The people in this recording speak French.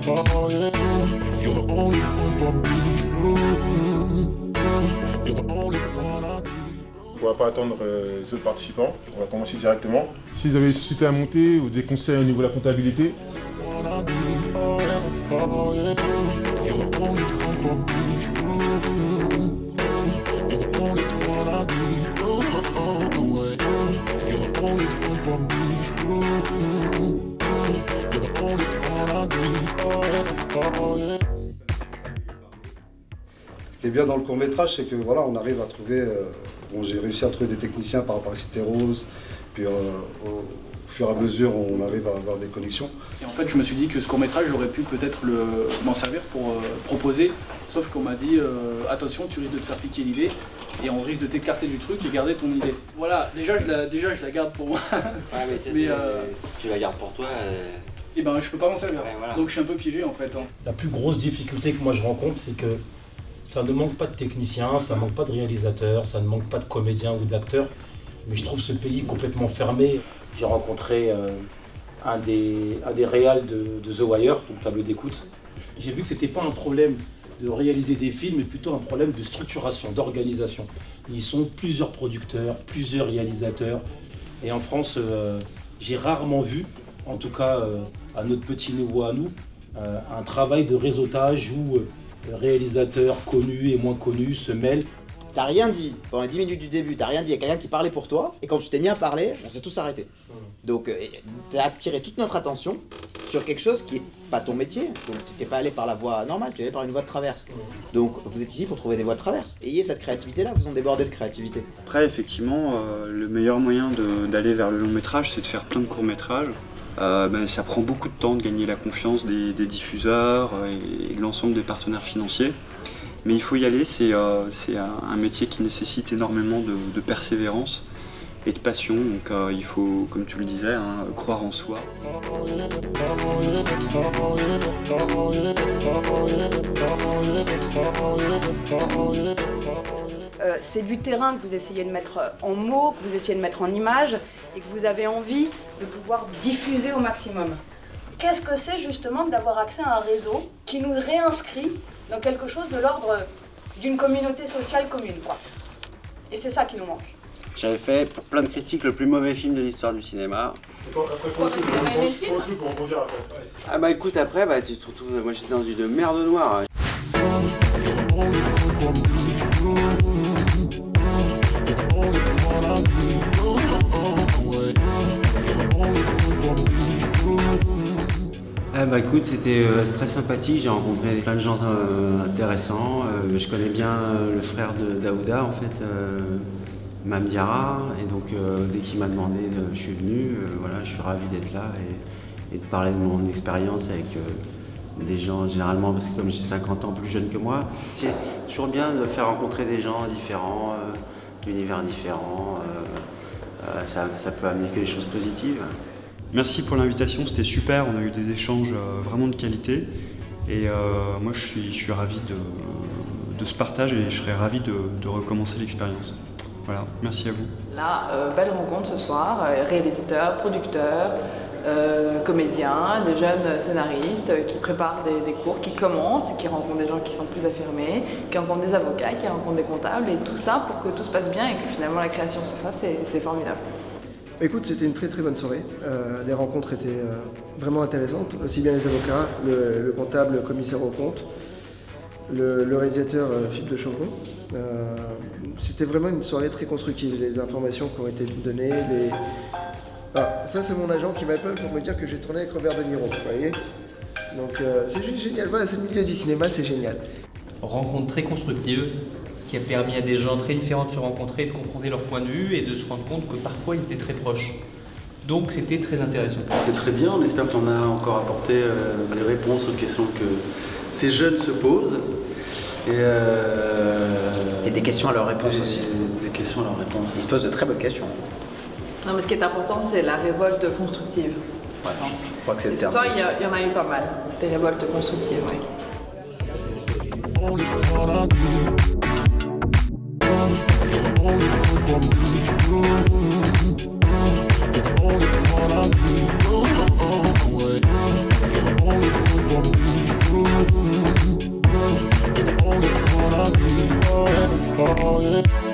oh yeah. You're the only one for me. You're the only one I need. On va pas attendre les autres participants, on va commencer directement. Si vous avez une société à monter ou des conseils au niveau de la comptabilité, Ce qui est bien dans le court-métrage, c'est que voilà, on arrive à trouver, j'ai réussi à trouver des techniciens par rapport à Cité-Rose, puis au fur et à mesure, on arrive à avoir des connexions. Et en fait, je me suis dit que ce court-métrage, j'aurais pu peut-être m'en servir pour proposer, sauf qu'on m'a dit attention, tu risques de te faire piquer l'idée et on risque de t'écarter du truc et garder ton idée. Voilà, déjà je la garde pour moi. Ouais, mais, si tu la gardes pour toi. Et ben, je peux pas m'en servir. Ouais, voilà. Donc je suis un peu piégé en fait. La plus grosse difficulté que moi je rencontre, c'est que ça ne manque pas de techniciens, ça ne manque pas de réalisateurs, ça ne manque pas de comédiens ou d'acteurs, mais je trouve ce pays complètement fermé. J'ai rencontré un des réals de The Wire, donc table d'écoute. J'ai vu que c'était pas un problème de réaliser des films, mais plutôt un problème de structuration, d'organisation. Ils sont plusieurs producteurs, plusieurs réalisateurs, et en France, j'ai rarement vu, en tout cas à notre petit niveau à nous, un travail de réseautage où réalisateurs connus et moins connus se mêlent. T'as rien dit pendant les 10 minutes du début, t'as rien dit à quelqu'un qui parlait pour toi, et quand tu t'es mis à parler, on s'est tous arrêtés. Donc t'as attiré toute notre attention sur quelque chose qui est pas ton métier, donc t'étais pas allé par la voie normale, tu es allé par une voie de traverse. Donc vous êtes ici pour trouver des voies de traverse. Ayez cette créativité-là, vous en débordez de créativité. Après, effectivement, le meilleur moyen d'aller vers le long métrage, c'est de faire plein de courts métrages. Ça prend beaucoup de temps de gagner la confiance des diffuseurs et de l'ensemble des partenaires financiers. Mais il faut y aller, c'est un métier qui nécessite énormément de persévérance et de passion. Donc il faut, comme tu le disais, croire en soi. C'est du terrain que vous essayez de mettre en mots, que vous essayez de mettre en images et que vous avez envie de pouvoir diffuser au maximum. Qu'est-ce que c'est justement d'avoir accès à un réseau qui nous réinscrit dans quelque chose de l'ordre d'une communauté sociale commune, quoi. Et c'est ça qui nous manque. J'avais fait pour plein de critiques le plus mauvais film de l'histoire du cinéma. Ah bah écoute, après tu te retrouves, moi j'étais dans une merde noire. Écoute, c'était très sympathique, j'ai rencontré plein de gens intéressants. Je connais bien le frère de Daouda en fait, Mame Diarra, et donc dès qu'il m'a demandé, je suis venu, voilà, je suis ravi d'être là et de parler de mon expérience avec des gens généralement, parce que comme j'ai 50 ans plus jeune que moi, c'est toujours bien de faire rencontrer des gens différents, d'univers différents, ça peut amener que des choses positives. Merci pour l'invitation, c'était super, on a eu des échanges vraiment de qualité. Et moi je suis ravi de ce partage et je serais ravi de recommencer l'expérience. Voilà, merci à vous. Là, belle rencontre ce soir, réalisateurs, producteurs, comédiens, des jeunes scénaristes qui préparent des cours, qui commencent, et qui rencontrent des gens qui sont plus affirmés, qui rencontrent des avocats, qui rencontrent des comptables, et tout ça pour que tout se passe bien et que finalement la création se fasse, c'est formidable. Écoute, c'était une très très bonne soirée. Les rencontres étaient vraiment intéressantes, aussi bien les avocats, le comptable, le commissaire aux comptes, le réalisateur Philippe de Chauvron. C'était vraiment une soirée très constructive. Les informations qui ont été données, ça c'est mon agent qui m'appelle pour me dire que j'ai tourné avec Robert De Niro, vous voyez. Donc c'est juste génial, voilà, c'est le milieu du cinéma, c'est génial. Rencontre très constructive, qui a permis à des gens très différents de se rencontrer, de confronter leurs points de vue et de se rendre compte que parfois ils étaient très proches. Donc c'était très intéressant. C'est très bien, on espère qu'on a encore apporté les réponses aux questions que ces jeunes se posent. Et des questions à leur réponse aussi. Des questions à leur réponse. Ils se posent de très bonnes questions. Non, mais ce qui est important, c'est la révolte constructive. Ouais, je crois que c'est le ce terme. soir, il y en a eu pas mal, des révoltes constructives, oui. Only one I need. oh, yeah.